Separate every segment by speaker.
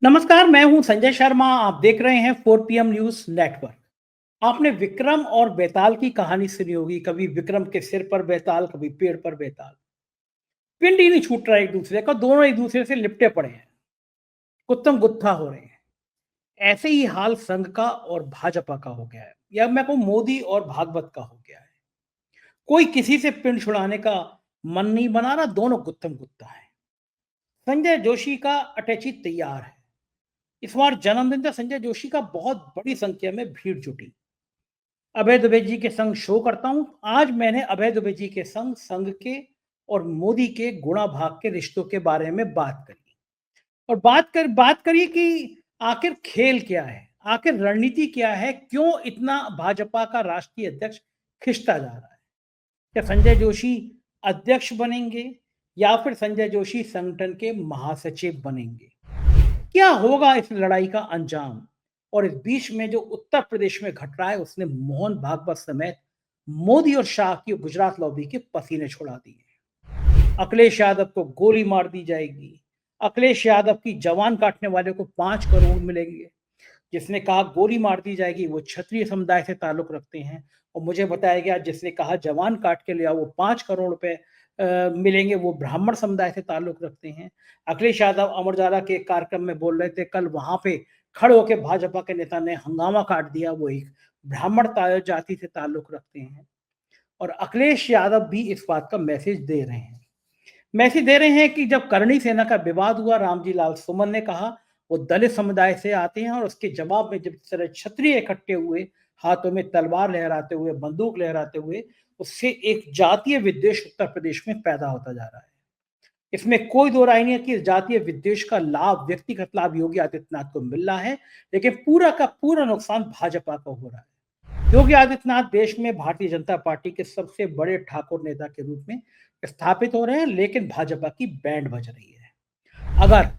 Speaker 1: नमस्कार, मैं हूं संजय शर्मा। आप देख रहे हैं 4 PM न्यूज नेटवर्क। आपने विक्रम और बेताल की कहानी सुनी होगी। कभी विक्रम के सिर पर बेताल, कभी पेड़ पर बेताल। पिंड ही नहीं छूट रहा एक दूसरे का, दोनों एक दूसरे से लिपटे पड़े हैं, गुत्थम गुत्था हो रहे हैं। ऐसे ही हाल संघ का और भाजपा का हो गया है, या मैं कहूं मोदी और भागवत का हो गया है। कोई किसी से पिंड छुड़ाने का मन नहीं बना रहा, दोनों गुत्थम गुत्था है। संजय जोशी का अटैची तैयार है। इस बार जन्मदिन था संजय जोशी का, बहुत बड़ी संख्या में भीड़ जुटी। अभय दुबे जी के संग शो करता हूं। आज मैंने अभय दुबे जी के संग संघ के और मोदी के गुणा भाग के रिश्तों के बारे में बात करी। और बात करिए कि आखिर खेल क्या है, आखिर रणनीति क्या है, क्यों इतना भाजपा का राष्ट्रीय अध्यक्ष खिंचता जा रहा है। क्या संजय जोशी अध्यक्ष बनेंगे, या फिर संजय जोशी संगठन के महासचिव बनेंगे? क्या होगा इस लड़ाई का अंजाम? और इस बीच में जो उत्तर प्रदेश में घट रहा है, उसने मोहन भागवत समेत मोदी और शाह की गुजरात लॉबी के पसीने छुड़ा दिए। अखिलेश यादव को गोली मार दी जाएगी। अखिलेश यादव की जवान काटने वाले को 5 करोड़ मिलेंगे। जिसने कहा गोली मार दी जाएगी वो क्षत्रिय समुदाय से ताल्लुक रखते हैं, और मुझे बताया गया जिसने कहा जवान काट के ले आओ वो 5 करोड़ रुपए मिलेंगे, वो ब्राह्मण समुदाय से ताल्लुक रखते हैं। अखिलेश यादव अमर उजाला के एक कार्यक्रम में बोल रहे थे, कल वहां पे खड़े होकर भाजपा के नेता ने हंगामा काट दिया, वो एक ब्राह्मण जाति से ताल्लुक रखते हैं। और अखिलेश यादव भी इस बात का मैसेज दे रहे हैं कि जब करणी सेना का विवाद हुआ, रामजी लाल सुमन ने कहा वो दलित समुदाय से आते हैं, और उसके जवाब में जब इस तरह क्षत्रिय इकट्ठे हुए, हाथों में तलवार लहराते हुए, बंदूक लहराते हुए, उससे एक जातीय विद्वेष उत्तर प्रदेश में पैदा होता जा रहा है। इसमें कोई दो राय नहीं है कि जातीय विद्वेष का लाभ, व्यक्तिगत लाभ योगी आदित्यनाथ को मिल रहा है, लेकिन पूरा का पूरा नुकसान भाजपा को हो रहा है। योगी आदित्यनाथ देश में भारतीय जनता पार्टी के सबसे बड़े ठाकुर नेता के रूप में स्थापित हो रहे हैं, लेकिन भाजपा की बैंड बज रही है। अगर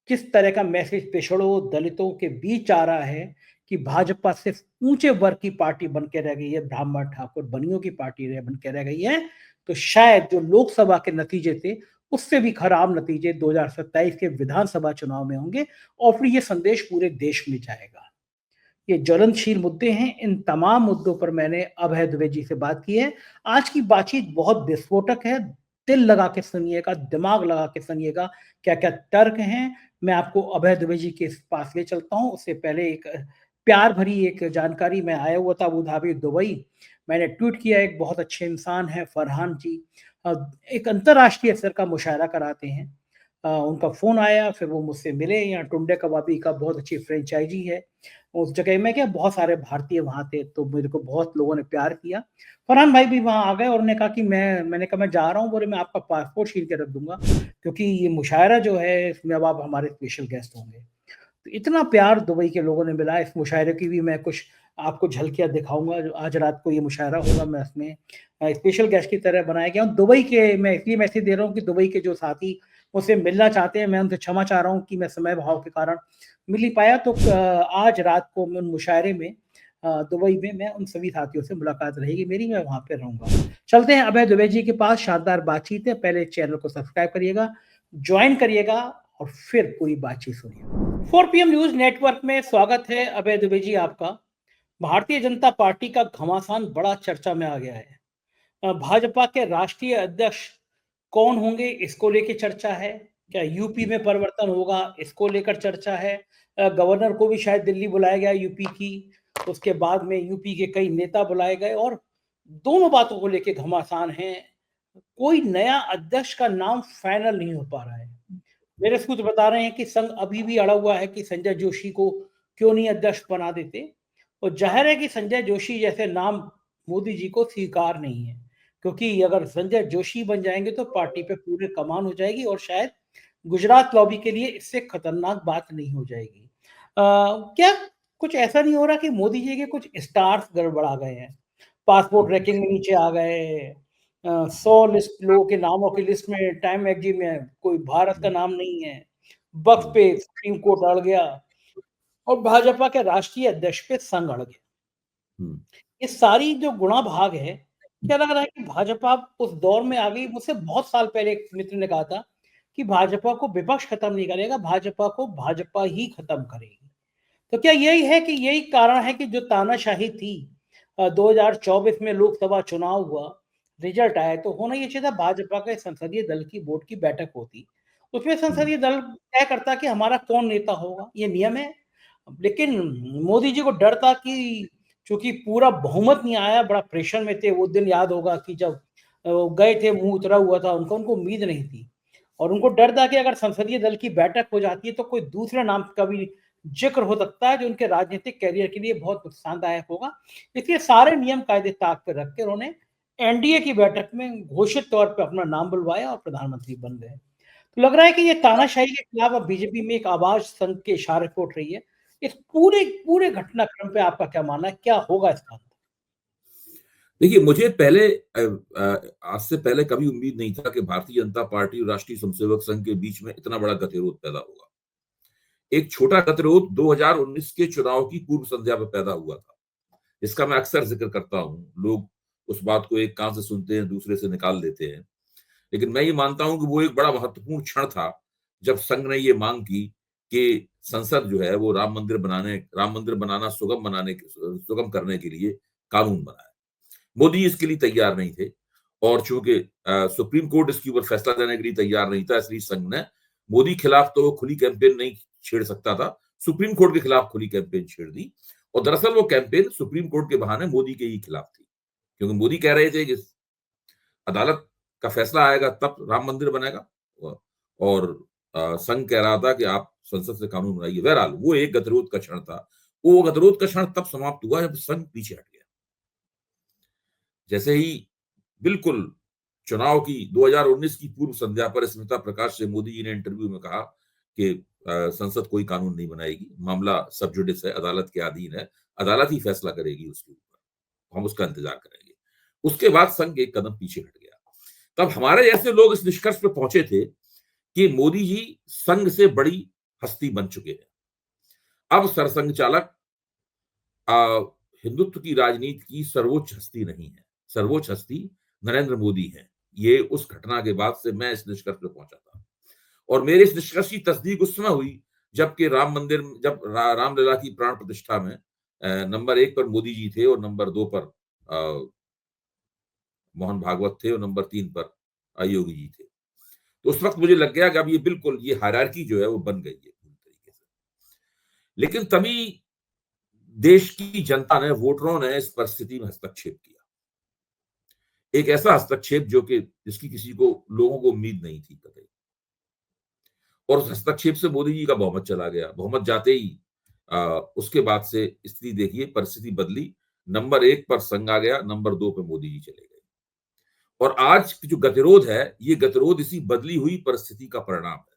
Speaker 1: किस तरह का मैसेज पिछड़ों दलितों के बीच आ रहा है कि भाजपा सिर्फ ऊंचे वर्ग की पार्टी बन के रह गई है, ब्राह्मण ठाकुर बनियों की पार्टी बन के रह गई है, तो शायद जो लोकसभा के नतीजे थे उससे भी खराब नतीजे 2027 के विधानसभा चुनाव में होंगे, और फिर ये संदेश पूरे देश में जाएगा। ये ज्वलनशील मुद्दे हैं। इन तमाम मुद्दों पर मैंने अभय दुबे जी से बात की है। आज की बातचीत बहुत विस्फोटक है। दिल लगा के सुनिएगा, दिमाग लगा के सुनिएगा, क्या क्या तर्क हैं। मैं आपको अभय दुबे जी के पास ले चलता हूं। उससे पहले एक प्यार भरी एक जानकारी। मैं आया हुआ था अबू धाबी दुबई। मैंने ट्वीट किया, एक बहुत अच्छे इंसान है फरहान जी, एक अंतर्राष्ट्रीय स्तर का मुशायरा कराते हैं। उनका फोन आया, फिर वो मुझसे मिले। यहाँ टुंडे कबाबी का बहुत अच्छी फ्रेंचाइजी है उस जगह में, क्या बहुत सारे भारतीय वहां थे, तो मेरे को बहुत लोगों ने प्यार किया। फरहान भाई भी वहां आ गए, और उन्होंने कहा कि मैंने कहा मैं जा रहा हूँ। बोले मैं आपका पासपोर्ट छीन के रख दूंगा, क्योंकि ये मुशायरा जो है इसमें अब आप हमारे स्पेशल गेस्ट होंगे। तो इतना प्यार दुबई के लोगों ने मिला। इस मुशायरे की भी मैं कुछ आपको झलकियां दिखाऊंगा। जो आज रात को ये मुशायरा होगा, मैं इसमें स्पेशल गेस्ट की तरह बनाया गया हूँ। दुबई के मैं इसलिए मैसेज दे रहा हूँ कि दुबई के जो साथी मुझसे मिलना चाहते हैं, मैं उनसे क्षमा चाह रहा हूँ कि मैं समय भाव के कारण मिल नहीं पाया। तो आज रात को मैं मुशायरे में दुबई में मैं उन सभी साथियों से मुलाकात रहेगी मेरी, मैं वहां पे रहूंगा। चलते हैं अभय दुबे जी के पास। शानदार बातचीत है। पहले चैनल को सब्सक्राइब करिएगा, ज्वाइन करिएगा, और फिर पूरी बातचीत सुनिए। 4 PM न्यूज नेटवर्क में स्वागत है अभय दुबे जी आपका। भारतीय जनता पार्टी का घमासान बड़ा चर्चा में आ गया है। भाजपा के राष्ट्रीय अध्यक्ष कौन होंगे, इसको लेकर चर्चा है। क्या यूपी में परिवर्तन होगा, इसको लेकर चर्चा है। गवर्नर को भी शायद दिल्ली बुलाया गया यूपी की। उसके बाद में यूपी के कई नेता बुलाए गए, और दोनों बातों को लेकर घमासान है। कोई नया अध्यक्ष का नाम फाइनल नहीं हो पा रहा है। मेरे सूत्र बता रहे हैं कि संघ अभी भी अड़ा हुआ है कि संजय जोशी को क्यों नहीं अध्यक्ष बना देते। और जाहिर है कि संजय जोशी जैसे नाम मोदी जी को स्वीकार नहीं है, क्योंकि अगर संजय जोशी बन जाएंगे तो पार्टी पे पूरे कमान हो जाएगी, और शायद गुजरात लॉबी के लिए इससे खतरनाक बात नहीं हो जाएगी। क्या कुछ ऐसा नहीं हो रहा कि मोदी जी के कुछ स्टार्स गड़बड़ा गए हैं, पासपोर्ट रैंकिंग में नीचे आ गए, 100 लोगों के नामों की लिस्ट में टाइम मैगजीन में कोई भारत का नाम नहीं है, वक्त पे सुप्रीम कोर्ट अड़ गया, और भाजपा के राष्ट्रीय अध्यक्ष पे संघ अड़ गया। ये सारी जो गुणा भाग है, क्या लग रहा है कि भाजपा उस दौर में आ गई? मुझसे बहुत साल पहले एक मित्र ने कहा था कि भाजपा को विपक्ष खत्म नहीं करेगा, भाजपा को भाजपा ही खत्म करेगी। तो क्या यही है कि यही कारण है कि जो तानाशाही थी 2024 में लोकसभा चुनाव हुआ, रिजल्ट आया तो होना ये चाहिए था भाजपा के संसदीय दल की बोर्ड की बैठक होती। उसमें
Speaker 2: हम्म,
Speaker 1: संसदीय दल तय करता कि हमारा कौन नेता होगा, ये नियम है। लेकिन मोदी जी को डर था कि चूँकि पूरा बहुमत नहीं आया, बड़ा प्रेशर में थे। वो दिन याद होगा कि जब गए थे, मुँह उतरा हुआ था उनका, उनको उम्मीद नहीं थी और उनको डर था कि अगर संसदीय दल की बैठक हो जाती है तो कोई दूसरे नाम का भी ज़िक्र हो सकता है जो उनके राजनीतिक करियर के लिए बहुत नुकसानदायक होगा। इसलिए सारे नियम कायदे ताक पे रख के उन्होंने एनडीए की बैठक में घोषित तौर पे अपना नाम बुलवाया और प्रधानमंत्री बन गए। तो लग रहा है कि ये तानाशाही के खिलाफ अब बीजेपी में एक आवाज़ संघ के इशारे पे उठ रही है। इस पूरे पूरे घटनाक्रम पे आपका क्या मानना है? क्या होगा इसका अंत?
Speaker 2: देखिए, मुझे पहले आज से पहले कभी उम्मीद नहीं था कि भारतीय जनता पार्टी और राष्ट्रीय स्वयंसेवक संघ के बीच में इतना बड़ा गतिरोध पैदा होगा। एक छोटा गतिरोध 2019 के चुनाव की पूर्व संध्या में पैदा हुआ था, जिसका मैं अक्सर जिक्र करता हूँ। लोग उस बात को एक कान से सुनते हैं, दूसरे से निकाल देते हैं। लेकिन मैं ये मानता हूँ कि वो एक बड़ा महत्वपूर्ण क्षण था, जब संघ ने ये मांग की कि संसद जो है वो राम मंदिर बनाना सुगम करने के लिए कानून बनाए। मोदी इसके लिए तैयार नहीं थे और चूंकि सुप्रीम कोर्ट इसके ऊपर फैसला देने के लिए तैयार नहीं था, इसलिए संघ ने मोदी खिलाफ तो खुली कैंपेन नहीं छेड़ सकता था, सुप्रीम कोर्ट के खिलाफ खुली कैंपेन छेड़ दी। और दरअसल वो कैंपेन सुप्रीम कोर्ट के बहाने मोदी के ही खिलाफ थी, क्योंकि मोदी कह रहे थे कि अदालत का फैसला आएगा तब राम मंदिर बनेगा, और संघ कह रहा था कि आप संसद से कानून बनाइए। बहरहाल वो एक गतिरोध का क्षण था। वो गतिरोध का क्षण तब समाप्त हुआ जब संघ पीछे हट गया। जैसे ही बिल्कुल चुनाव की 2019 की पूर्व संध्या पर स्मिता प्रकाश से मोदी जी ने इंटरव्यू में कहा कि संसद कोई कानून नहीं बनाएगी, मामला सब जुडिस है, अदालत के अधीन है, अदालत ही फैसला करेगी उसके ऊपर, हम उसका इंतजार करेंगे। उसके बाद संघ एक कदम पीछे हट गया। तब हमारे जैसे लोग इस निष्कर्ष पे पहुंचे थे कि मोदी जी संघ से बड़ी हस्ती बन चुके हैं। अब सरसंघ चालक हिंदुत्व की राजनीति की सर्वोच्च हस्ती नहीं है, सर्वोच्च हस्ती नरेंद्र मोदी है। ये उस घटना के बाद से मैं इस निष्कर्ष पे पहुंचा था, और मेरे इस निष्कर्ष की तस्दीक उस समय हुई जबकि रामलला की प्राण प्रतिष्ठा में नंबर 1 पर मोदी जी थे और नंबर 2 पर मोहन भागवत थे और नंबर 3 पर योगी जी थे। तो उस वक्त मुझे लग गया कि अब ये बिल्कुल ये हायरार्की जो है वो बन गई है पूरी तरीके से। लेकिन तभी देश की जनता ने, वोटरों ने इस परिस्थिति में हस्तक्षेप किया। एक ऐसा हस्तक्षेप जो कि जिसकी किसी को, लोगों को उम्मीद नहीं थी कभी। और उस हस्तक्षेप से मोदी जी का बहुमत चला गया। बहुमत जाते ही उसके बाद से स्थिति देखिए, परिस्थिति बदली। नंबर 1 पर संघ आ गया, नंबर 2 पे मोदी जी चले गए। और आज जो गतिरोध है, ये गतिरोध इसी बदली हुई परिस्थिति का परिणाम है।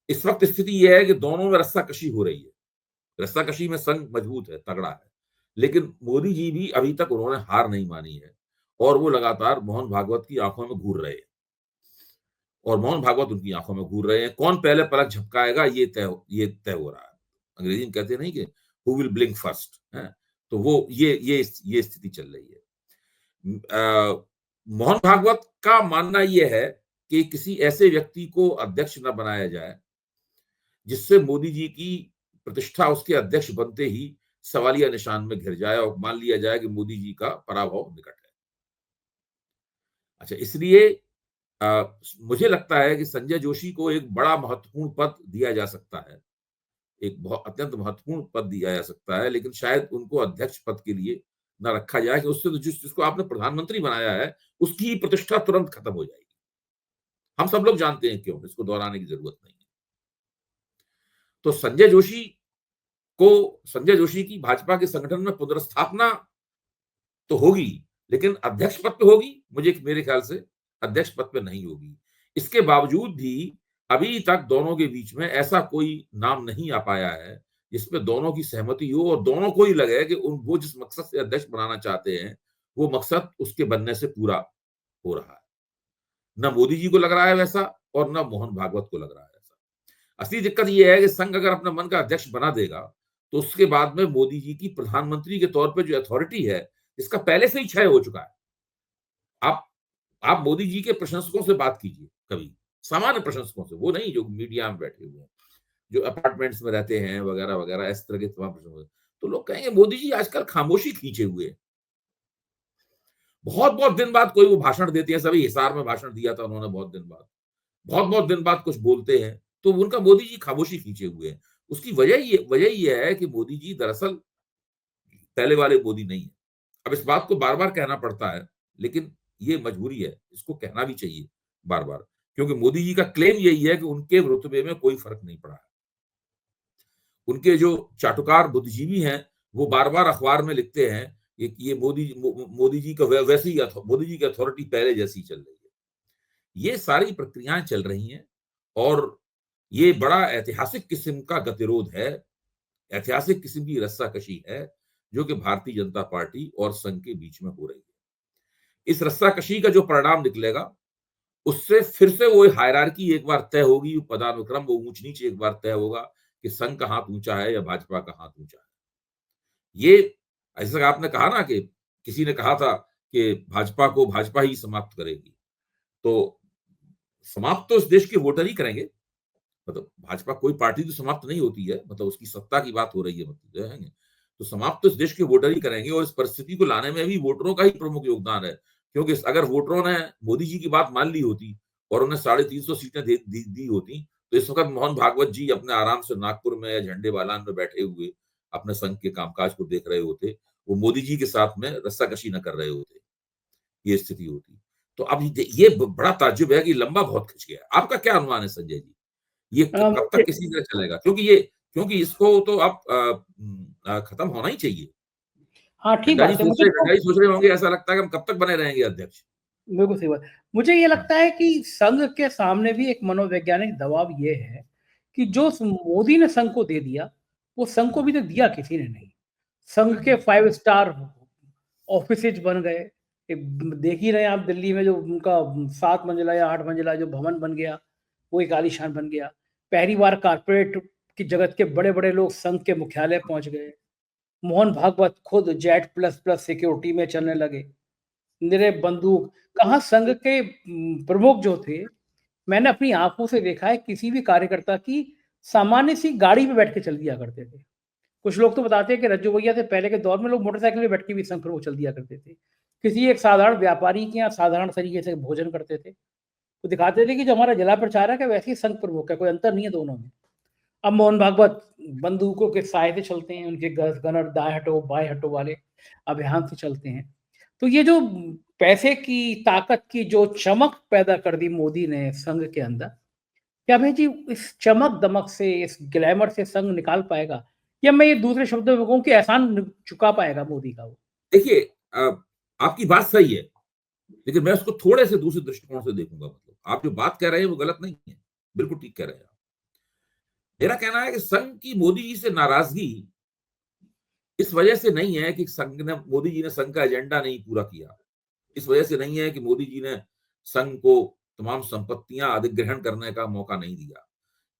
Speaker 2: इस वक्त स्थिति यह है कि दोनों में रस्साकशी हो रही है। रस्साकशी में संघ मजबूत है, तगड़ा है, लेकिन मोदी जी भी अभी तक उन्होंने हार नहीं मानी है और वो लगातार मोहन भागवत की आंखों में घूर रहे हैं, और मोहन भागवत उनकी आंखों में घूर रहे हैं। कौन पहले पलक झपकाएगा ये तय हो रहा है। अंग्रेजी में कहते नहीं कि हु विल ब्लिंक फर्स्ट है। तो वो ये स्थिति चल रही है। मोहन भागवत का मानना यह है कि किसी ऐसे व्यक्ति को अध्यक्ष न बनाया जाए जिससे मोदी जी की प्रतिष्ठा उसके अध्यक्ष बनते ही सवालिया निशान में घिर जाए और मान लिया जाए कि मोदी जी का पराभव निकट है। अच्छा, इसलिए मुझे लगता है कि संजय जोशी को एक बड़ा महत्वपूर्ण पद दिया जा सकता है, एक बहुत अत्यंत महत्वपूर्ण पद दिया जा सकता है, लेकिन शायद उनको अध्यक्ष पद के लिए न रखा जाए कि उससे तो जिसको आपने प्रधानमंत्री बनाया है उसकी ही प्रतिष्ठा तुरंत खत्म हो जाएगी। हम सब लोग जानते हैं क्यों, इसको दोहराने की जरूरत नहीं है। तो संजय जोशी की भाजपा के संगठन में पुनर्स्थापना तो होगी, लेकिन अध्यक्ष पद पे होगी, मेरे ख्याल से अध्यक्ष पद पे नहीं होगी। इसके बावजूद भी अभी तक दोनों के बीच में ऐसा कोई नाम नहीं आ पाया है जिसपे दोनों की सहमति हो और दोनों को ही लगे कि वो जिस मकसद से अध्यक्ष बनाना चाहते हैं वो मकसद उसके बनने से पूरा हो रहा है। न मोदी जी को लग रहा है वैसा और न मोहन भागवत को लग रहा है ऐसा। असली दिक्कत यह है कि संघ अगर अपना मन का अध्यक्ष बना देगा तो उसके बाद में मोदी जी की प्रधानमंत्री के तौर पर जो अथॉरिटी है, इसका पहले से ही क्षय हो चुका है। आप आप मोदी जी के प्रशंसकों से बात कीजिए कभी, सामान्य प्रशंसकों से, वो नहीं जो मीडिया में बैठे हुए हैं, जो अपार्टमेंट्स में रहते हैं वगैरह वगैरह, इस तरह के तमाम प्रशंसक। तो लोग कहेंगे मोदी जी आजकल खामोशी खींचे हुए हैं। बहुत बहुत दिन बाद कोई वो भाषण देते हैं, सभी हिसार में भाषण दिया था उन्होंने बहुत दिन बाद, बहुत बहुत दिन बाद कुछ बोलते हैं, तो उनका मोदी जी खामोशी खींचे हुए हैं। उसकी वजह ये है कि मोदी जी दरअसल पहले वाले मोदी नहीं है। अब इस बात को बार बार कहना पड़ता है, लेकिन ये मजबूरी है, इसको कहना भी चाहिए बार बार, क्योंकि मोदी जी का क्लेम यही है कि उनके रुतबे में कोई फर्क नहीं पड़ा है। उनके जो चाटुकार बुद्धिजीवी हैं, वो बार बार अखबार में लिखते हैं कि ये मोदी जी का वैसे ही मोदी जी की अथॉरिटी पहले जैसी चल रही है। ये सारी प्रक्रियाएं चल रही हैं और ये बड़ा ऐतिहासिक किस्म का गतिरोध है, ऐतिहासिक किस्म की रस्साकशी है, जो कि भारतीय जनता पार्टी और संघ के बीच में हो रही है। इस रस्साकशी का जो परिणाम निकलेगा, उससे फिर से वो हायरार्की एक बार तय होगी, पदानुक्रम, वो ऊंच नीच एक बार तय होगा कि संघ का हाथ ऊंचा है या भाजपा का हाथ ऊंचा है। ये ऐसा आपने कहा ना कि किसी ने कहा था कि भाजपा को भाजपा ही समाप्त करेगी, तो समाप्त तो इस देश के वोटर ही करेंगे। मतलब भाजपा कोई पार्टी तो समाप्त नहीं होती है, मतलब उसकी सत्ता की बात हो रही है, मतलब है। तो समाप्त तो इस देश के वोटर ही करेंगे और इस परिस्थिति को लाने में भी वोटरों का ही प्रमुख योगदान है, क्योंकि अगर वोटरों ने मोदी जी की बात मान ली होती और उन्हें 350 सीटें दी होती, तो इस वक्त मोहन भागवत जी अपने आराम से नागपुर में या झंडेवालान में बैठे हुए अपने संघ के कामकाज को देख रहे होते, वो मोदी जी के साथ में रस्साकशी न कर रहे होते, ये स्थिति होती। तो अब ये बड़ा ताज्जुब है कि लंबा बहुत खिंच गया। आपका क्या अनुमान है संजय जी, ये कब तक किसी तरह चलेगा? क्योंकि इसको तो अब खत्म होना ही चाहिए।
Speaker 1: हाँ, ठीक बात है।
Speaker 2: नड्डा जी सोच रहे होंगे, ऐसा लगता है कि हम कब तक बने रहेंगे अध्यक्ष।
Speaker 1: बिल्कुल सही बात। मुझे ये लगता है कि संघ के सामने भी एक मनोवैज्ञानिक दबाव ये है कि जो मोदी ने संघ को दे दिया, वो संघ को भी तो दिया किसी ने नहीं। संघ के 5 स्टार ऑफिसेज बन गए। देख ही रहे हैं आप, दिल्ली में जो उनका 7 मंजिला या 8 मंजिला जो भवन बन गया, वो एक आलीशान बन गया। पहली बार कारपोरेट की जगत के बड़े बड़े लोग संघ के मुख्यालय पहुंच गए। मोहन भागवत खुद जेट प्लस प्लस सिक्योरिटी में चलने लगे, निरे बंदूक। कहाँ संघ के प्रमुख जो थे, मैंने अपनी आंखों से देखा है किसी भी कार्यकर्ता की सामान्य सी गाड़ी में बैठ के चल दिया करते थे। कुछ लोग तो बताते हैं कि रज्जू भैया से पहले के दौर में लोग मोटरसाइकिल में बैठ के भी संघ प्रमुख चल दिया करते थे। किसी एक साधारण व्यापारी के यहाँ साधारण तरीके से भोजन करते थे, तो दिखाते थे कि जो हमारा जिला प्रचारक है वैसे ही संघ प्रमुख है, कोई अंतर नहीं है दोनों में। अब मोहन भागवत बंदूकों के साए से चलते हैं, उनके गनर दाएं हटो बाएं हटो वाले अभियान से चलते हैं। तो ये जो पैसे की ताकत की जो चमक पैदा कर दी मोदी ने संघ के अंदर, क्या भाई जी इस चमक दमक से, इस ग्लैमर से संघ निकाल पाएगा, या मैं ये दूसरे शब्दों में कहूं कि एहसान चुका पाएगा मोदी का वो?
Speaker 2: देखिए, आपकी बात सही है, लेकिन मैं उसको थोड़े से दूसरे दृष्टिकोण से देखूंगा। मतलब आप जो बात कह रहे हैं वो गलत नहीं है, बिल्कुल ठीक कह रहे हैं आप। मेरा कहना है कि संघ की मोदी जी से नाराजगी इस वजह से नहीं है कि मोदी जी ने संघ का एजेंडा नहीं पूरा किया। इस वजह से नहीं है कि मोदी जी ने संघ को तमाम संपत्तियां अधिग्रहण करने का मौका नहीं दिया।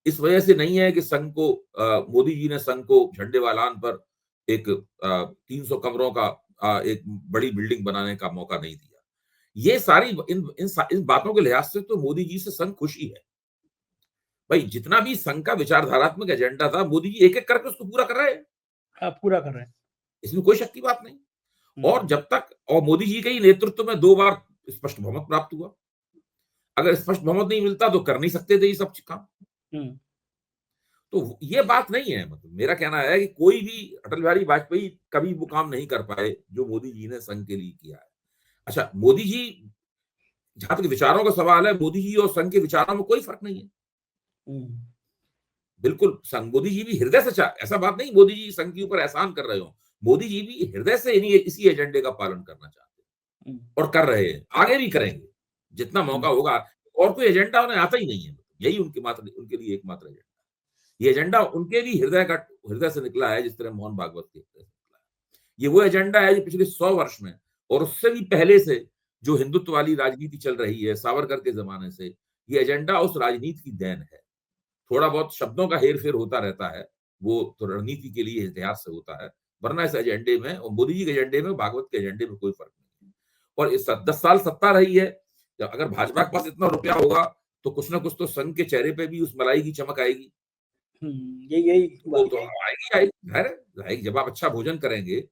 Speaker 2: इस वजह से नहीं है कि मोदी जी ने संघ को झंडेवालान पर एक 300 कमरों का एक बड़ी बिल्डिंग बनाने का मौका नहीं दिया। ये सारी इन बातों के लिहाज से तो मोदी जी से संघ खुशी है। भाई जितना भी संघ का विचारधारात्मक एजेंडा था, मोदी जी एक एक करके उसको पूरा कर रहे हैं।
Speaker 1: हाँ, पूरा कर रहे हैं।
Speaker 2: इसमें कोई शक की बात नहीं। और जब तक मोदी जी के ही नेतृत्व में 2 बार स्पष्ट बहुमत प्राप्त हुआ। अगर स्पष्ट बहुमत नहीं मिलता तो कर नहीं सकते थे ये सब काम। तो ये बात नहीं है। मतलब मेरा कहना है कि कोई भी अटल बिहारी वाजपेयी कभी वो काम नहीं कर पाए जो मोदी जी ने संघ के लिए किया है। अच्छा, मोदी जी, जहां तक विचारों का सवाल है, मोदी जी और संघ के विचारों में कोई फर्क नहीं है। बिल्कुल, मोदी जी भी हृदय से ऐसा बात नहीं मोदी जी संघ के ऊपर एहसान कर रहे हो। मोदी जी भी हृदय से इसी एजेंडे का पालन करना चाहते हैं और कर रहे हैं, आगे भी करेंगे जितना मौका होगा। और कोई एजेंडा उन्हें आता ही नहीं है। यही उनके लिए एकमात्र एजेंडा। ये एजेंडा उनके भी हृदय से निकला है, जिस तरह मोहन भागवत के हृदय से निकला है। ये वो एजेंडा है जो पिछले 100 वर्ष में और उससे भी पहले से जो हिंदुत्व वाली राजनीति चल रही है सावरकर के जमाने से, ये एजेंडा उस राजनीति की देन है। थोड़ा बहुत शब्दों का हेर-फेर होता रहता है, वो तो रणनीति के लिए, इतिहास से होता है। वरना इस एजेंडे में और मोदी जी के एजेंडे में, भागवत के एजेंडे में कोई फर्क नहीं है। और इस 10 साल सत्ता रही है, अगर भाजपा के पास इतना रुपया होगा तो कुछ ना कुछ तो संघ के चेहरे पे भी उस मलाई की चमक आएगी।
Speaker 1: यही
Speaker 2: वो
Speaker 1: बात
Speaker 2: तो
Speaker 1: है।
Speaker 2: आएगी आएगी, ज़ाहिर है। जब आप अच्छा भोजन करेंगे,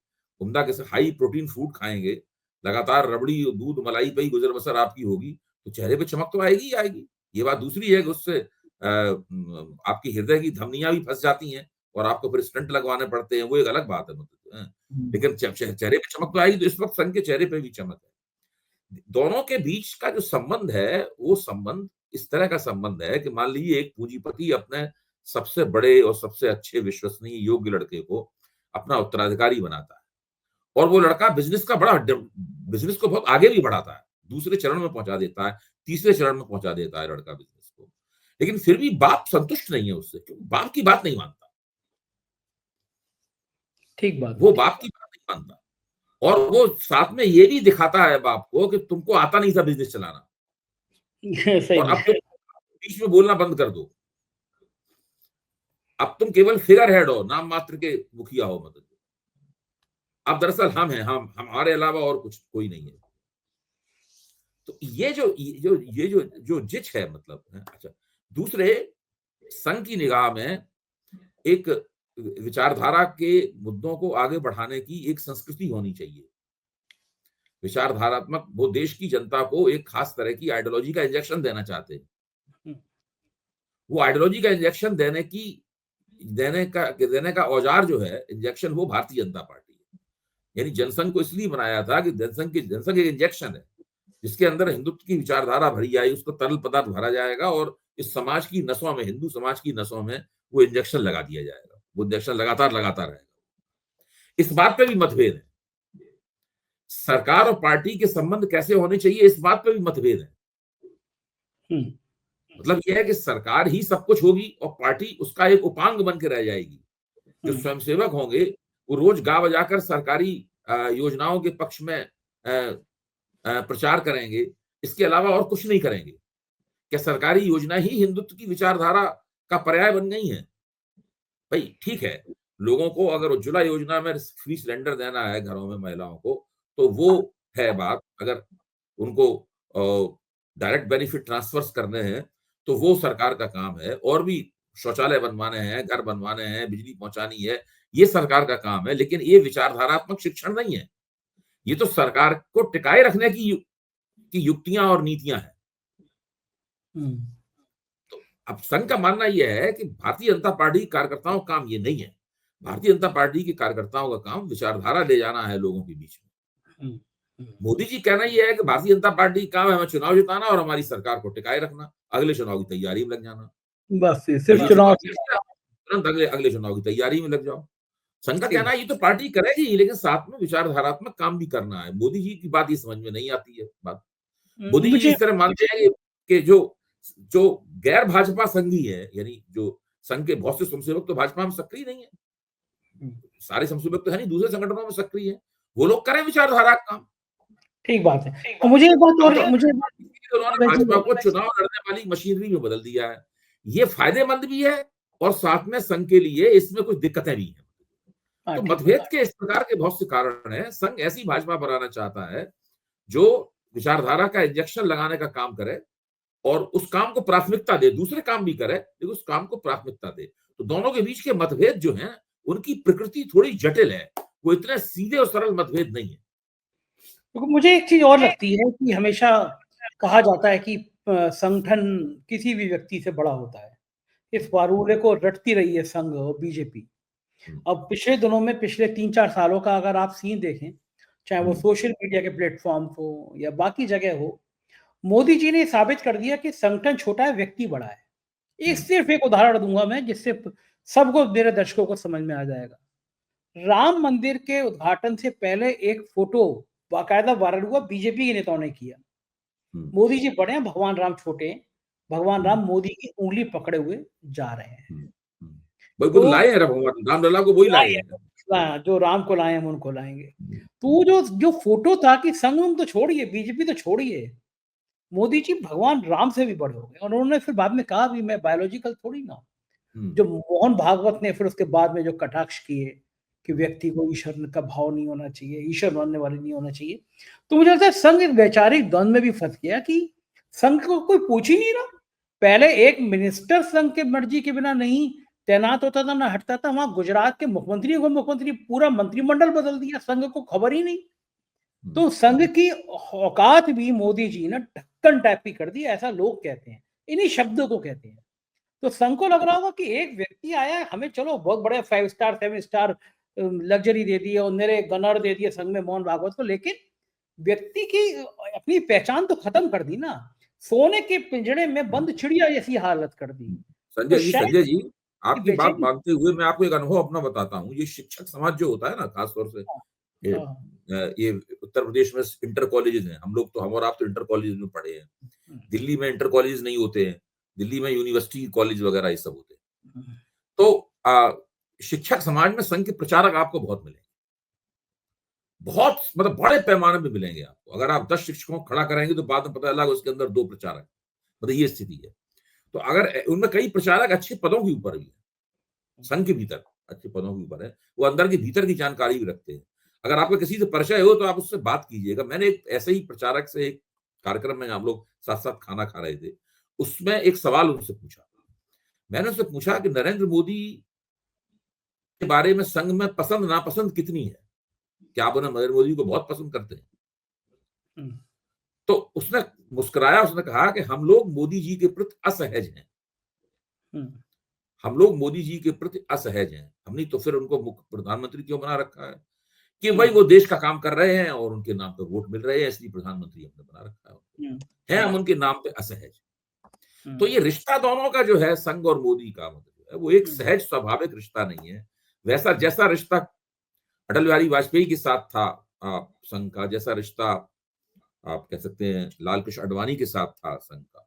Speaker 2: उम्दा किसी हाई प्रोटीन फूड खाएँगे, लगातार रबड़ी, दूध, मलाई पे ही गुज़र-बसर आपकी होगी, तो चेहरे पे चमक तो आएगी ही आएगी। ये बात दूसरी है कि उससे आपकी हृदय की धमनियाँ भी फँस जाती हैं और आपको फिर स्टंट लगवाने पड़ते हैं, वो एक अलग बात है मतलब लेकिन चेहरे पे चमक तो आएगी, तो इस वक़्त संघ के चेहरे पे भी चमक है। दोनों के बीच का जो संबंध है, वो संबंध इस तरह का संबंध है कि मान लीजिए एक पूंजीपति अपने सबसे बड़े और सबसे अच्छे विश्वसनीय योग्य लड़के को अपना उत्तराधिकारी बनाता है और वो लड़का बिज़नेस को बहुत आगे भी बढ़ाता है। दूसरे चरण में पहुँचा देता है, तीसरे चरण में पहुँचा देता है लड़का बिज़नेस को। लेकिन फिर भी बाप संतुष्ट नहीं है उससे, क्योंकि बाप की बात नहीं मानता।
Speaker 1: ठीक बात
Speaker 2: वो
Speaker 1: बोली।
Speaker 2: बाप की बात नहीं मानता और वो साथ में ये भी दिखाता है बाप को कि तुमको आता नहीं था बिज़नेस चलाना
Speaker 1: सही
Speaker 2: और अब
Speaker 1: बात।
Speaker 2: तुम बीच में बोलना बंद कर दो। अब तुम केवल फिगर हेड हो, नाम मात्र के मुखिया हो मतलब। अब दरअसल हम हैं, हम हमारे अलावा और कुछ कोई नहीं है। तो ये जो जिच है मतलब अच्छा। दूसरे संघ की निगाह में एक विचारधारा के मुद्दों को आगे बढ़ाने की एक संस्कृति होनी चाहिए। विचारधारात्मक वो देश की जनता को एक खास तरह की आइडियोलॉजी का इंजेक्शन देना चाहते हैं।
Speaker 1: हुँ,
Speaker 2: वो आइडियोलॉजी का इंजेक्शन देने का औजार जो है इंजेक्शन, वो भारतीय जनता पार्टी है। यानी जनसंघ को इसलिए बनाया था कि जनसंघ एक इंजेक्शन है जिसके अंदर हिंदुत्व की विचारधारा भरी जाएगी, उसको तरल पदार्थ भरा जाएगा और इस समाज की नसों में, हिंदू समाज की नसों में वो इंजेक्शन लगा दिया जाएगा। वो इंजेक्शन लगातार लगातार रहेगा। इस बात पे भी मतभेद है। सरकार और पार्टी के संबंध कैसे होने चाहिए, इस बात पे भी मतभेद है।
Speaker 1: हुँ,
Speaker 2: मतलब यह है कि सरकार ही सब कुछ होगी और पार्टी उसका एक उपांग बन के रह जाएगी। जो
Speaker 1: हुँ।
Speaker 2: स्वयंसेवक होंगे वो रोज गा बजाकर सरकारी योजनाओं के पक्ष में प्रचार करेंगे, इसके अलावा और कुछ नहीं करेंगे। क्या सरकारी योजना ही हिंदुत्व की विचारधारा का पर्याय बन गई है? भाई ठीक है, लोगों को अगर उज्ज्वला योजना में फ्री सिलेंडर देना है घरों में महिलाओं को, तो वो है बात। अगर उनको डायरेक्ट बेनिफिट ट्रांसफर्स करने हैं, तो वो सरकार का काम है। और भी शौचालय बनवाने हैं, घर बनवाने हैं, बिजली पहुँचानी है, ये सरकार का काम है। लेकिन ये विचारधारात्मक शिक्षण नहीं है। ये तो सरकार को टिकाए रखने की युक्तियाँ और नीतियाँ हैं।
Speaker 1: हुँ,
Speaker 2: तो अब संघ का मानना यह है कि भारतीय जनता पार्टी के कार्यकर्ताओं का काम ये नहीं है। भारतीय जनता पार्टी के कार्यकर्ताओं का काम विचारधारा ले जाना है लोगों के बीच में।
Speaker 1: हुँ, हुँ।
Speaker 2: मोदी जी कहना ये है कि भारतीय जनता पार्टी का काम है हमें चुनाव जिताना और हमारी सरकार को टिकाए रखना, अगले चुनाव की तैयारी में लग जाना।
Speaker 1: बस ये
Speaker 2: और
Speaker 1: सिर्फ़
Speaker 2: ये
Speaker 1: चुनाव
Speaker 2: चुनाव जीत लिया, तुरंत अगले अगले चुनाव की तैयारी में लग जाओ। संघ का
Speaker 1: सही
Speaker 2: कहना
Speaker 1: बात।
Speaker 2: है ये तो पार्टी करेगी ही, लेकिन साथ में विचारधारात्मक काम भी करना है। मोदी जी की बात ये समझ में नहीं आती है बात। मोदी जी
Speaker 1: मुझे
Speaker 2: इस तरह मानते हैं कि जो जो गैर भाजपा संघी है, यानी जो संघ के बहुत से स्वयंसेवक तो भाजपा में सक्रिय नहीं है।
Speaker 1: हुँ,
Speaker 2: सारे स्वयंसेवक तो है नहीं, दूसरे संगठनों में सक्रिय है। वो लोग करें विचारधारा का काम।
Speaker 1: ठीक बात है। और मुझे एक बात
Speaker 2: हम
Speaker 1: और
Speaker 2: तो
Speaker 1: मुझे
Speaker 2: इसीलिए उन्होंने भाजपा को चुनाव लड़ने वाली मशीनरी में बदल दिया है। ये फायदेमंद भी है और साथ में संघ के लिए इसमें कुछ दिक्कतें भी हैं।
Speaker 1: हाँ,
Speaker 2: तो
Speaker 1: ठीक बात।
Speaker 2: मतभेद के इस प्रकार के बहुत से कारण हैं। संघ ऐसी भाजपा बनाना चाहता है जो विचारधारा का इंजेक्शन लगाने का काम करे और उस काम को प्राथमिकता दे। दूसरे काम भी करे, लेकिन उस काम को प्राथमिकता दे। तो दोनों के बीच के मतभेद जो हैं, उनकी प्रकृति थोड़ी जटिल है। वो इतने सीधे और सरल मतभेद नहीं है।
Speaker 1: तो मुझे एक चीज़ और लगती है कि हमेशा कहा जाता है कि संगठन किसी भी व्यक्ति से बड़ा होता है। इस फार्मूले को रटती रही है संघ और बीजेपी।
Speaker 2: हुँ,
Speaker 1: अब पिछले दिनों में पिछले 3-4 सालों का अगर आप सीन देखें, चाहे वो
Speaker 2: हुँ,
Speaker 1: सोशल मीडिया के प्लेटफ़ॉर्म्स हो या बाकी जगह हो, मोदी जी ने साबित कर दिया कि संगठन छोटा है, व्यक्ति बड़ा है। एक
Speaker 2: हुँ,
Speaker 1: सिर्फ़ एक उदाहरण दूँगा मैं जिससे सबको मेरे दर्शकों को समझ में आ जाएगा। राम मंदिर के उद्घाटन से पहले एक फ़ोटो बाकायदा वायरल हुआ, बीजेपी के नेताओं ने किया।
Speaker 2: हुँ,
Speaker 1: मोदी जी बड़े हैं, भगवान राम छोटे हैं। भगवान
Speaker 2: हुँ,
Speaker 1: राम मोदी की उँगली पकड़े हुए जा रहे हैं।
Speaker 2: हुँ, हुँ। भाई वो
Speaker 1: तो
Speaker 2: तो लाए हैं भगवान रामलला को, वही लाए हैं।
Speaker 1: हाँ, जो राम को लाए हम उनको लाएँगे।
Speaker 2: हुँ,
Speaker 1: तो वो जो जो फ़ोटो था कि संघ-वंघ तो छोड़िए, बीजेपी तो छोड़िए, मोदी जी भगवान राम से भी बड़े हो गए और उन्होंने फिर बाद में कहा भी मैं बायोलॉजिकल थोड़ी ना हूँ।
Speaker 2: हुँ,
Speaker 1: जो मोहन भागवत ने फिर उसके बाद में जो कटाक्ष किए कि
Speaker 2: हुँ,
Speaker 1: व्यक्ति को ईश्वर का भाव नहीं होना चाहिए, ईश्वर मानने वाले नहीं होना चाहिए। तो मुझे लगता है संघ एक वैचारिक द्वंद में भी फँस गया कि संघ को कोई पूछ ही नहीं रहा। पहले एक मिनिस्टर संघ के मर्जी के बिना नहीं तैनात होता था, ना हटता था। वहां गुजरात के मुख्यमंत्री को मुख्यमंत्री पूरा मंत्रिमंडल बदल दिया, संघ को खबर ही नहीं। तो संघ की औकात भी मोदी जी ने ढक्कन टाइप की कर दी, ऐसा लोग कहते हैं, इन्हीं शब्दों को कहते हैं। तो संघ को लग रहा होगा कि एक व्यक्ति आया, हमें चलो बहुत बड़े 5 स्टार 7 स्टार लग्जरी दे दी और मेरे गनर दे दिए संघ में मोहन भागवत को, लेकिन व्यक्ति की अपनी पहचान तो खत्म कर दी ना, सोने के पिंजड़े में बंद चिड़िया जैसी हालत कर दी। तो
Speaker 2: संजय जी, आपकी बात
Speaker 1: बेचैनी।
Speaker 2: मानते हुए मैं आपको एक अनुभव अपना बताता हूँ। ये शिक्षक समाज जो होता है ना, खास तौर से
Speaker 1: हाँ,
Speaker 2: ये
Speaker 1: हाँ,
Speaker 2: ये उत्तर प्रदेश में इंटर कॉलेजेस हैं। हम और आप तो इंटर कॉलेज में पढ़े हैं।
Speaker 1: हम्म,
Speaker 2: दिल्ली में इंटर कॉलेज नहीं होते हैं। दिल्ली में यूनिवर्सिटी कॉलेज वगैरह ये सब होते हैं।
Speaker 1: हम्म,
Speaker 2: तो शिक्षक समाज में संघ के प्रचारक आपको बहुत मिलेंगे। बहुत मतलब बड़े पैमाने पे मिलेंगे आपको। अगर आप 10 शिक्षकों को खड़ा कराएँगे तो बाद में पता चला उसके अंदर 2 प्रचारक। मतलब ये स्थिति है। तो अगर उनमें कई प्रचारक अच्छे पदों के ऊपर भी हैं, संघ के भीतर अच्छे पदों के ऊपर है, वो अंदर के भीतर की जानकारी भी रखते हैं। अगर आपका किसी से परिचय हो तो आप उससे बात कीजिएगा। मैंने एक ऐसे ही प्रचारक से एक कार्यक्रम में हम लोग साथ-साथ खाना खा रहे थे। उसमें एक सवाल उनसे पूछा। मैंने उससे पूछा कि नरेंद्र मोदी के बारे में संघ में पसंद-नापसंद कितनी है? क्या आप नरेंद्र मोदी को बहुत पसंद करते हैं?
Speaker 1: हम्म,
Speaker 2: तो उसने मुस्कुराया, उसने कहा कि हम लोग मोदी जी के प्रति असहज हैं।
Speaker 1: हम्म,
Speaker 2: हम लोग मोदी जी के प्रति असहज हैं। हमने तो फिर उनको मुख्य प्रधानमंत्री क्यों बना रखा है? कि भाई
Speaker 1: हम्म,
Speaker 2: वो देश का काम कर रहे हैं और उनके नाम पे वोट मिल रहे हैं, इसलिए प्रधानमंत्री हमने बना रखा है उनको।
Speaker 1: हम्म,
Speaker 2: हैं हम उनके नाम पे असहज। तो
Speaker 1: हम्म,
Speaker 2: ये रिश्ता दोनों का जो है संघ और मोदी का मतलब जो है वो एक
Speaker 1: हम्म,
Speaker 2: सहज स्वाभाविक रिश्ता नहीं है। वैसा जैसा रिश्ता अटल बिहारी वाजपेयी के साथ था संघ का, जैसा रिश्ता आप कह सकते हैं लाल कृष्ण आडवाणी के साथ था संघ का,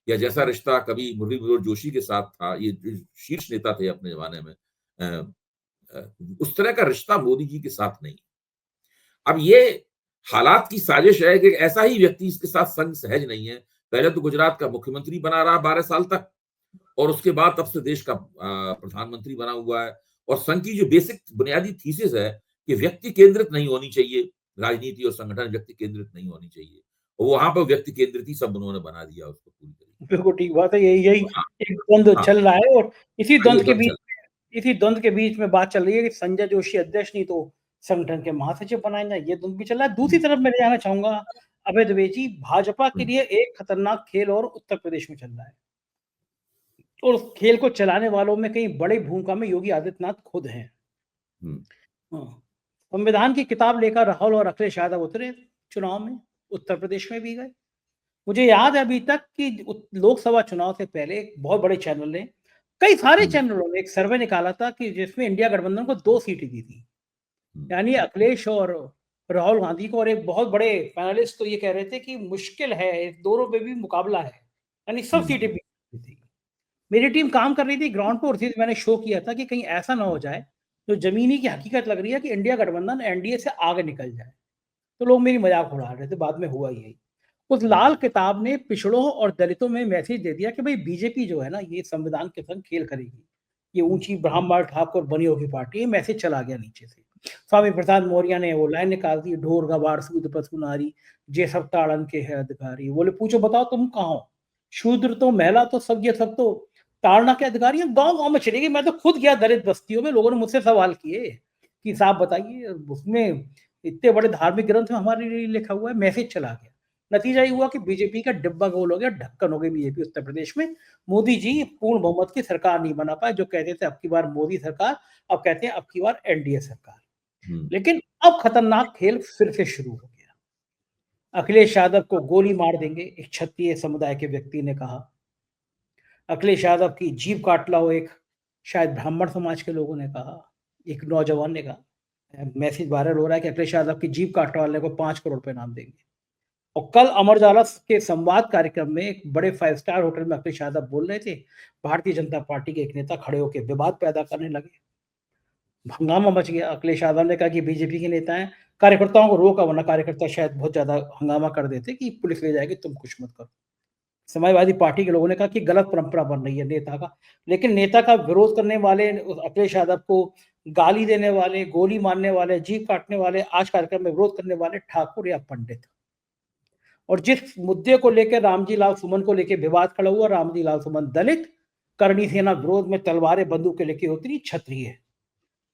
Speaker 2: या जैसा रिश्ता कभी मुरली मनोहर जोशी के साथ था, ये जो शीर्ष नेता थे अपने जमाने में, उस तरह का रिश्ता मोदी जी के साथ नहीं। अब ये हालात की साजिश है कि ऐसा ही व्यक्ति इसके साथ संग सहज नहीं है। पहले तो गुजरात का मुख्यमंत्री बना रहा 12 साल तक और उसके बाद तब से देश का प्रधानमंत्री बना हुआ है। और संघ की जो बेसिक बुनियादी थीसिस है कि व्यक्ति केंद्रित नहीं होनी चाहिए, राजनीति और संगठन व्यक्ति केंद्रित नहीं होनी चाहिए। और वहां पर व्यक्ति केंद्रित ही सब उन्होंने बना दिया उसको पूरी तरीके से।
Speaker 1: बिल्कुल ठीक बात है। यही यही
Speaker 2: हाँ,
Speaker 1: एक द्वंद्व
Speaker 2: हाँ,
Speaker 1: चल रहा है, और इसी
Speaker 2: हाँ, ये
Speaker 1: द्वंद्व के
Speaker 2: द्वंद
Speaker 1: बीच
Speaker 2: चल
Speaker 1: इसी द्वंद्व के बीच में बात चल रही है कि संजय जोशी अध्यक्ष नहीं तो संगठन के महासचिव बनाए जाए, ये द्वंद्व भी चल रहा है। दूसरी
Speaker 2: हुँ,
Speaker 1: तरफ मैं जाना चाहूंगा अभय द्विवेदी, भाजपा के
Speaker 2: हुँ,
Speaker 1: लिए एक खतरनाक खेल और उत्तर प्रदेश में चल रहा है, और उस खेल को चलाने वालों में कई बड़ी भूमिका में योगी आदित्यनाथ खुद हैं।
Speaker 2: हुँ,
Speaker 1: हाँ। संविधान की किताब लेकर राहुल और अखिलेश यादव उतरे चुनाव में, उत्तर प्रदेश में भी गए। मुझे याद है अभी तक कि लोकसभा चुनाव से पहले एक बहुत बड़े चैनल ने, कई सारे
Speaker 2: हुँ,
Speaker 1: चैनलों ने एक सर्वे निकाला था कि जिसमें इंडिया गठबंधन को 2 सीटें दी थी।
Speaker 2: हुँ,
Speaker 1: यानी अखिलेश और राहुल गांधी को, और एक बहुत बड़े पैनलिस्ट तो ये कह रहे थे कि मुश्किल है, दोनों पे भी मुकाबला है। यानी सब
Speaker 2: हुँ,
Speaker 1: सीटें भी थी। मेरी टीम काम कर रही थी ग्राउंड पे, और चीज़ मैंने शो किया था कि कहीं ऐसा ना हो जाए, जो ज़मीनी की हकीकत लग रही है कि इंडिया गठबंधन एनडीए से आगे निकल जाए। तो लोग मेरी मज़ाक उड़ा रहे थे, बाद में हुआ यही। उस
Speaker 2: हुँ,
Speaker 1: लाल किताब ने पिछड़ों और दलितों में मैसेज दे दिया कि भई बीजेपी जो है ना, ये संविधान के संग खेल करेगी। ये ऊँची ब्राह्मण ठाकुर बनियों की पार्टी है, मैसेज चला गया नीचे से। स्वामी प्रसाद मौर्य ने वो लाइन निकाल दी, ढोर गवार सूद पशु नारी, जे सब ताड़न के है अधिकारी। बोले पूछो बताओ तुम कहाँ हो? शूद्र तो महिला तो सब, ये सब तो ताड़ना के अधिकारी हैं। गाँव-गाँव में चली गई। मैं तो खुद गया दलित बस्तियों में, लोगों ने मुझसे सवाल किए कि साहब बताइए, उसमें इतने बड़े धार्मिक ग्रंथ में हमारे लिए लिखा हुआ है, मैसेज चला गया। नतीजा ये हुआ कि बीजेपी का डिब्बा गोल हो गया, ढक्कन हो गई बीजेपी उत्तर प्रदेश में। मोदी जी पूर्ण बहुमत की सरकार नहीं बना पाए, जो कहते थे अब की बार मोदी सरकार, अब कहते हैं अब की बार एनडीए सरकार।
Speaker 2: हुँ,
Speaker 1: लेकिन अब खतरनाक खेल फिर से शुरू हो गया। अखिलेश यादव को गोली मार देंगे, एक क्षत्रिय समुदाय के व्यक्ति ने कहा। अखिलेश यादव की जीभ काट लाओ, एक शायद ब्राह्मण समाज के लोगों ने कहा। एक नौजवान ने कहा। मैसेज वायरल हो रहा है कि अखिलेश यादव की जीभ काटने वाले को 5 करोड़ रुपए इनाम देंगे। और कल अमर उजाला के संवाद कार्यक्रम में एक बड़े 5 स्टार होटल में अखिलेश यादव बोल रहे थे। भारतीय जनता पार्टी के एक नेता खड़े होकर विवाद पैदा करने लगे। हंगामा मच गया। अखिलेश यादव ने कहा कि बीजेपी के नेता हैं, कार्यकर्ताओं को रोका, वरना कार्यकर्ता शायद बहुत ज्यादा हंगामा कर देते कि पुलिस ले जाएगी, तुम कुछ मत करो। समाजवादी पार्टी के लोगों ने कहा कि गलत परंपरा बन रही है नेता का। लेकिन नेता का विरोध करने वाले, अखिलेश यादव को गाली देने वाले, गोली मारने वाले, जीभ काटने वाले, आज कार्यक्रम में विरोध करने वाले ठाकुर या पंडित। और जिस मुद्दे को लेकर रामजी लाल सुमन को लेकर विवाद खड़ा हुआ, रामजी लाल सुमन दलित, करणी सेना विरोध में तलवारें बंदूकें लेके उतरी क्षत्रिय।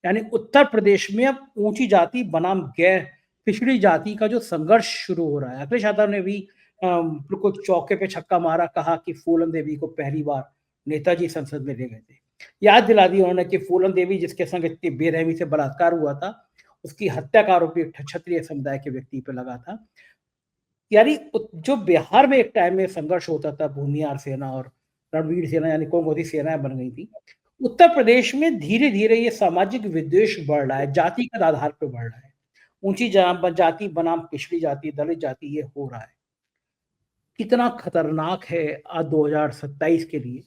Speaker 1: यानी उत्तर प्रदेश में अब ऊंची जाति बनाम गैर पिछड़ी जाति का जो संघर्ष शुरू हो रहा है। अखिलेश यादव ने भी बिल्कुल चौके पे छक्का मारा, कहा कि फूलन देवी को पहली बार नेताजी संसद में ले गए थे। याद दिला दी उन्होंने कि फूलन देवी जिसके संग इतनी बेरहमी से बलात्कार हुआ था, उसकी हत्या का आरोप क्षत्रिय समुदाय के व्यक्ति पे लगा था। यानी जो बिहार में एक टाइम में संघर्ष होता था, भूमिहार सेना और रणवीर सेना यानी कोमुदी सेनाएं बन गई थी, उत्तर प्रदेश में धीरे धीरे ये सामाजिक विद्वेष बढ़ रहा है, जातिगत आधार पर बढ़ रहा है। ऊंची जाति बनाम पिछड़ी जाति, दलित जाति, ये हो रहा है। कितना खतरनाक है आज 2027 के लिए।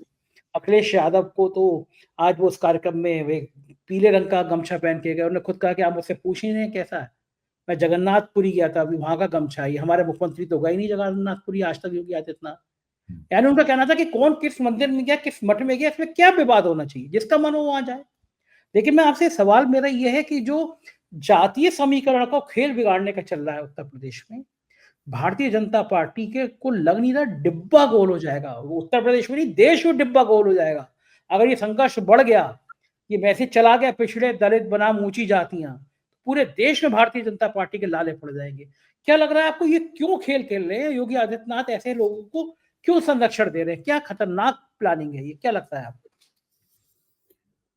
Speaker 1: अखिलेश यादव को तो आज वो उस कार्यक्रम में वे पीले रंग का गमछा पहन के गए, उन्होंने खुद कहा कि आप मुझसे पूछ ही नहीं कैसा है, मैं जगन्नाथपुरी गया था, अभी वहां का गमछा है, हमारे मुख्यमंत्री तो गए नहीं जगन्नाथपुरी आज तक योगी आदित्यनाथ। यानी उनका कहना था कि कौन किस मंदिर में गया, किस मठ में गया, इसमें क्या विवाद होना चाहिए, जिसका मन हो वहां जाए। लेकिन मैं आपसे सवाल मेरा यह है कि जो जातीय समीकरण को खेल बिगाड़ने का चल रहा है उत्तर प्रदेश में, भारतीय जनता पार्टी के को लग नहीं रहा डिब्बा गोल हो जाएगा। वो उत्तर प्रदेश में नहीं, देश में डिब्बा गोल हो जाएगा अगर ये संघर्ष बढ़ गया, ये मैसेज चला गया पिछड़े दलित बनाम ऊंची जातियां, पूरे देश में भारतीय जनता पार्टी के लाले पड़ जाएंगे। क्या लग रहा है आपको, ये क्यों खेल खेल रहे हैं योगी आदित्यनाथ, ऐसे लोगों को क्यों संरक्षण दे रहे हैं, क्या खतरनाक प्लानिंग है ये, क्या लगता है आपको?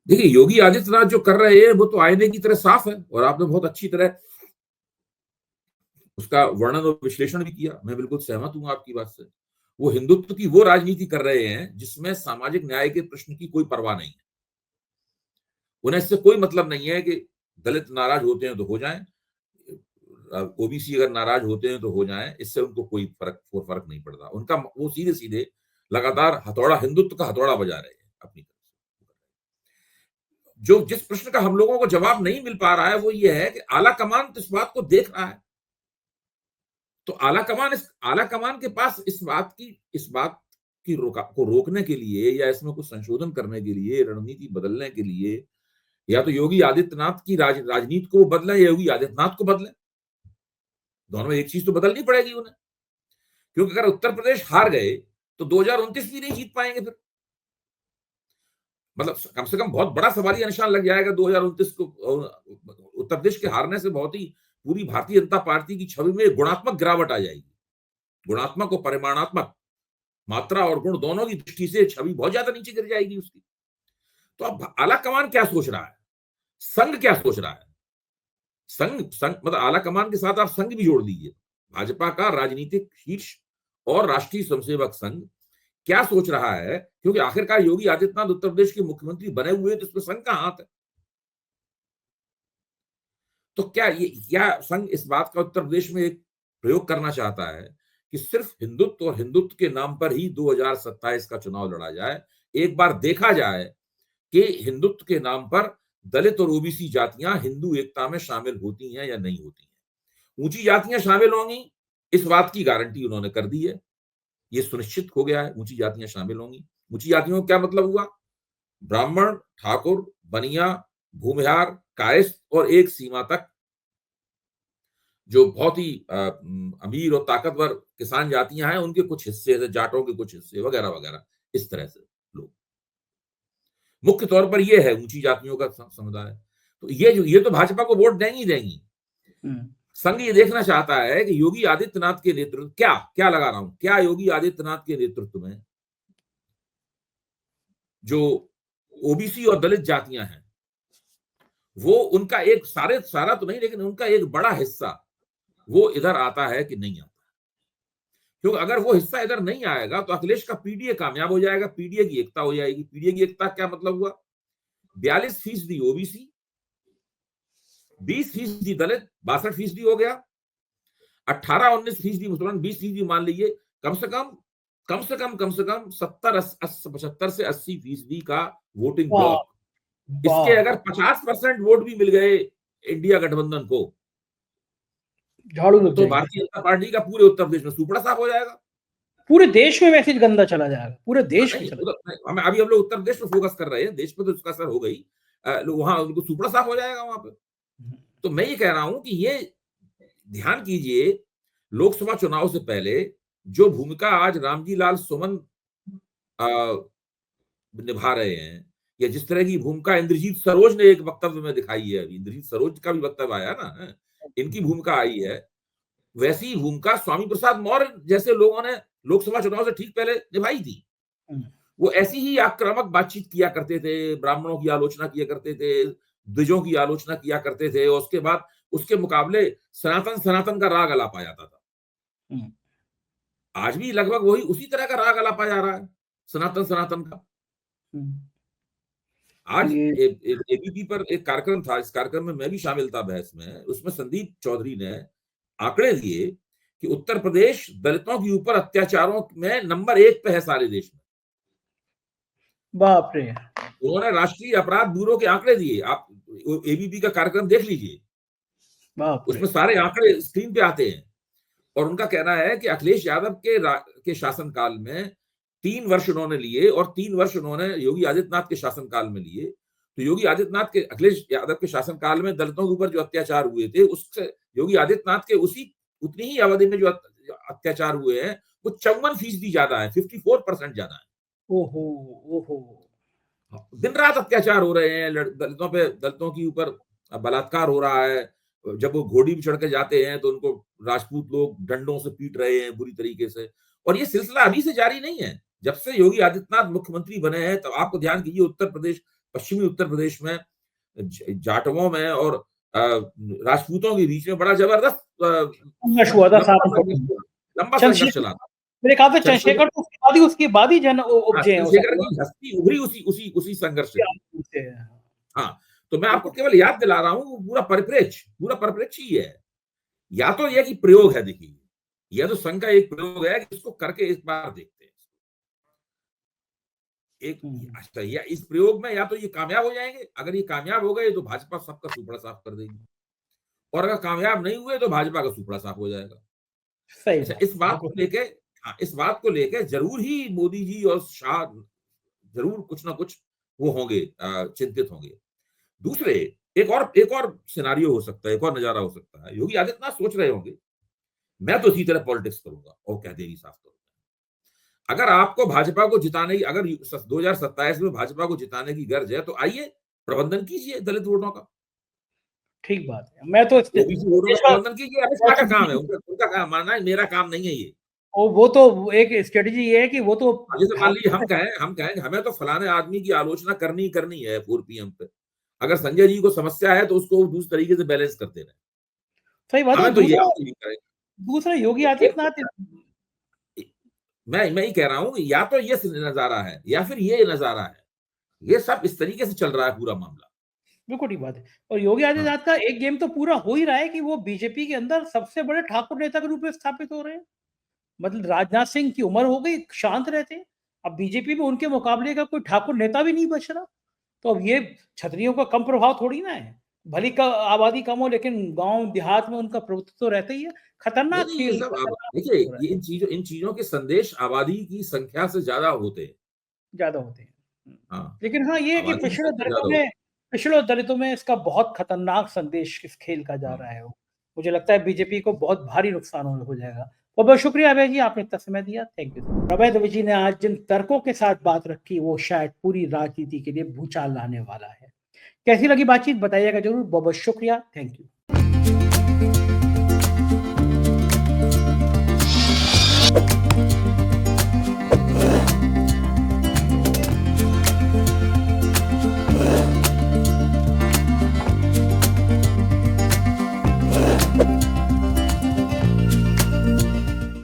Speaker 2: देखिए, योगी आदित्यनाथ जो कर रहे हैं वो तो आईने की तरह साफ है, और आपने बहुत अच्छी तरह उसका वर्णन और विश्लेषण भी किया। मैं बिल्कुल सहमत हूं आपकी बात से। वो हिंदुत्व की वो राजनीति कर रहे हैं जिसमें सामाजिक न्याय के प्रश्न की कोई परवाह नहीं है। उन्हें इससे कोई मतलब नहीं है कि दलित नाराज होते हैं तो हो जाएं, ओबीसी अगर नाराज होते हैं तो हो जाएं, इससे उनको कोई फर्क नहीं पड़ता। उनका वो सीधे सीधे लगातार हथौड़ा, हिंदुत्व का हथौड़ा बजा रहे हैं अपनी तरफ से। जो जिस प्रश्न का हम लोगों को जवाब नहीं मिल पा रहा है वो ये है कि आला कमान इस बात को देख रहा है, तो आला कमान के पास इस बात की को रोकने के लिए या इसमें कुछ संशोधन करने के लिए, रणनीति बदलने के लिए, या तो योगी आदित्यनाथ की राजनीति को बदले या योगी आदित्यनाथ को बदले। दोनों में एक चीज तो बदलनी पड़ेगी उन्हें, क्योंकि अगर उत्तर प्रदेश हार गए तो 2029 भी नहीं जीत पाएंगे फिर। मतलब कम से कम बहुत बड़ा सवालिया निशान लग जाएगा 2029 को। उत्तर प्रदेश के हारने से बहुत ही पूरी भारतीय जनता पार्टी की छवि में गुणात्मक गिरावट आ जाएगी। गुणात्मक और परिमाणात्मक, मात्रा और गुण दोनों की दृष्टि से छवि बहुत ज्यादा नीचे गिर जाएगी उसकी। तो अब आला कमान क्या सोच रहा है, संघ क्या सोच रहा है? संघ मतलब आला कमान के साथ आप संघ भी जोड़ दीजिए। भाजपा का राजनीतिक शीर्ष और राष्ट्रीय स्वयंसेवक संघ क्या सोच रहा है, क्योंकि आखिरकार योगी आदित्यनाथ उत्तर प्रदेश के मुख्यमंत्री बने हुए, तो इसमें संघ का हाथ है। तो क्या संघ इस बात का उत्तर प्रदेश में एक प्रयोग करना चाहता है कि सिर्फ हिंदुत्व और हिंदुत्व के नाम पर ही 2027 का चुनाव लड़ा जाए? एक बार देखा जाए कि हिंदुत्व के नाम पर दलित और ओबीसी जातियां हिंदू एकता में शामिल होती हैं या नहीं होती हैं। ऊंची जातियां शामिल होंगी, इस बात की गारंटी उन्होंने कर दी है, ये सुनिश्चित हो गया है, ऊंची जातियां शामिल होंगी। ऊंची जातियों का क्या मतलब हुआ? ब्राह्मण, ठाकुर, बनिया, भूमिहार, कायस्थ और एक सीमा तक जो बहुत ही अमीर और ताकतवर किसान जातियां हैं, उनके कुछ हिस्से, जाटों के कुछ हिस्से वगैरह वगैरह, इस तरह से लोग। मुख्य तौर पर यह है ऊंची जातियों का समुदाय। तो ये तो भाजपा को वोट देंगी। संघ ये देखना चाहता है कि योगी आदित्यनाथ के नेतृत्व, क्या लगा रहा हूं, क्या योगी आदित्यनाथ के नेतृत्व में जो ओबीसी और दलित जातियां हैं, वो उनका एक सारा तो नहीं, लेकिन उनका एक बड़ा हिस्सा वो इधर आता है कि नहीं आता। क्योंकि अगर वो हिस्सा इधर नहीं आएगा तो अखिलेश का पीडीए कामयाब हो जाएगा, पीडीए की एकता हो जाएगी। पीडीए की एकता क्या मतलब हुआ? 42% ओबीसी, 20% दलित, 62% हो गया, 18-19% मुसलमान, 20% मान लीजिए। कम से कम 75 से 80% का वोटिंग ब्लॉक। इसके अगर 50% वोट भी मिल गए इंडिया गठबंधन को,
Speaker 1: झाड़ू लग
Speaker 2: तो
Speaker 1: जाएगी।
Speaker 2: भारतीय जनता पार्टी का पूरे उत्तर प्रदेश में सुपड़ा साफ हो जाएगा।
Speaker 1: पूरे देश में मैसेज गंदा चला जाएगा, पूरे देश में चला।
Speaker 2: अभी हम लोग उत्तर प्रदेश में फोकस कर रहे हैं, देश पे तो इसका असर हो गई, वहां उनको सुपड़ा साफ हो जाएगा वहां पे। तो मैं ये कह रहा हूं कि ये ध्यान कीजिए, लोकसभा चुनाव से पहले जो भूमिका आज रामजी लाल सुमन निभा रहे हैं, या जिस तरह की भूमिका इंद्रजीत सरोज ने एक वक्तव्य में दिखाई है, इंद्रजीत सरोज का भी वक्तव्य आया ना, इनकी भूमिका आई है, वैसी ही भूमिका स्वामी प्रसाद मौर्य जैसे लोगों ने लोकसभा चुनाव से ठीक पहले निभाई थी। वो ऐसी ही आक्रामक बातचीत किया करते थे, ब्राह्मणों की आलोचना किया करते थे, द्विजों की आलोचना किया करते थे, और उसके बाद उसके मुकाबले सनातन का राग अलापा जाता था। आज भी लगभग वही उसी तरह का राग अलापा जा रहा है, सनातन का। आज एबीपी पर एक कार्यक्रम था, इस कार्यक्रम में मैं भी शामिल था बहस में, उसमें संदीप चौधरी ने आंकड़े दिए कि उत्तर प्रदेश दलितों के ऊपर अत्याचारों में नंबर 1 पे है सारे देश में।
Speaker 1: बाप रे।
Speaker 2: उन्होंने राष्ट्रीय अपराध ब्यूरो के आंकड़े दिए, आप एबीपी का कार्यक्रम देख लीजिए, उसमें सारे आंकड़े स्क्रीन पे आते हैं। और उनका कहना है कि अखिलेश यादव के शासनकाल में 3 वर्ष उन्होंने लिए और 3 वर्ष उन्होंने योगी आदित्यनाथ के शासनकाल में लिए। तो योगी आदित्यनाथ के, अखिलेश यादव के शासनकाल में दलितों के ऊपर जो अत्याचार हुए थे, उससे योगी आदित्यनाथ के उतनी ही अवधि में जो अत्याचार हुए हैं वो 54% ज्यादा है, 54% ज्यादा है।
Speaker 1: ओहो।
Speaker 2: दिन रात अत्याचार हो रहे हैं, दलितों के ऊपर बलात्कार हो रहा है। जब वो घोड़ी भी चढ़ के जाते हैं तो उनको राजपूत लोग डंडों से पीट रहे हैं बुरी तरीके से। और ये सिलसिला अभी से जारी नहीं है, जब से योगी आदित्यनाथ मुख्यमंत्री बने हैं, तो आपको ध्यान कीजिए उत्तर प्रदेश, पश्चिमी उत्तर प्रदेश में जाटवों में और राजपूतों के बीच में बड़ा जबरदस्त लंबा संघर्ष चला था।
Speaker 1: मेरे ख्याल से चंद्रशेखर तो उसके बाद ही जन उपजे हैं,
Speaker 2: चंद्रशेखर की हस्ती उभरी उसी संघर्ष से। हाँ, तो मैं आपको केवल याद दिला रहा हूँ, पूरा परिप्रेक्ष्य ही है। या तो यह कि प्रयोग है, देखिए, यह तो संघ का एक प्रयोग है कि इसको करके एक बार देखते हैं या इस प्रयोग में या तो ये कामयाब हो जाएंगे। अगर ये कामयाब हो गए तो भाजपा सबका सुपड़ा साफ कर देगी, और अगर कामयाब नहीं हुए तो भाजपा का सुपड़ा साफ हो जाएगा। अच्छा, इस बात को लेके जरूर ही मोदी जी और शाह जरूर कुछ ना कुछ वो होंगे, चिंतित होंगे। दूसरे एक और सिनारियो हो सकता है, एक और नजारा हो सकता है। योगी आदित्यनाथ सोच रहे होंगे मैं तो इसी तरह पॉलिटिक्स करूंगा, और कह देगी साफ तौर पर, अगर आपको भाजपा को जिताने की, अगर 2027 में भाजपा को जिताने की गर्ज है तो आइए प्रबंधन कीजिए दलित वोटों का।
Speaker 1: ठीक बात है, मैं तो
Speaker 2: प्रबंधन कीजिए, अमित शाह का काम है, उनका काम मानना है, मेरा काम नहीं है ये।
Speaker 1: और वो तो एक स्ट्रेटेजी ये है कि वो तो
Speaker 2: जैसे मान लीजिए हम कहें हमें तो फलाने आदमी की आलोचना करनी है 4 PM पे, अगर संजय जी को समस्या है तो उसको दूसरे तरीके से बैलेंस करते रहे।
Speaker 1: सही बात है।
Speaker 2: तो
Speaker 1: दूसरा योगी आदित्यनाथ,
Speaker 2: मैं ही कह रहा हूँ, या तो ये नजारा है या फिर ये नजारा है, ये सब इस तरीके से चल रहा है पूरा मामला।
Speaker 1: बिल्कुल ठीक बात है। और योगी आदित्यनाथ का एक गेम तो पूरा हो ही रहा है कि वो बीजेपी के अंदर सबसे बड़े ठाकुर नेता के रूप में स्थापित हो रहे हैं। मतलब राजनाथ सिंह की उम्र हो गई, शांत रहते हैं, अब बीजेपी में उनके मुकाबले का कोई ठाकुर नेता भी नहीं बच रहा। तो अब ये क्षत्रियों का कम प्रभाव थोड़ी ना है, भली का आबादी कम हो लेकिन गांव देहात में उनका प्रभुत्व तो रहता ही है। खतरनाक खेल।
Speaker 2: देखिए, इन चीजों के संदेश आबादी की संख्या से ज्यादा होते हैं।
Speaker 1: हाँ। लेकिन हाँ, ये है कि पिछड़े दलितों में इसका बहुत खतरनाक संदेश इस खेल का जा रहा है। मुझे लगता है बीजेपी को बहुत भारी नुकसान हो जाएगा। बहुत शुक्रिया अभय जी, आपने इतना समय दिया, थैंक यू। अभय दवे जी ने आज जिन तर्कों के साथ बात रखी वो शायद पूरी राजनीति के लिए भूचाल लाने वाला है। कैसी लगी बातचीत बताइएगा जरूर। बहुत शुक्रिया, थैंक यू।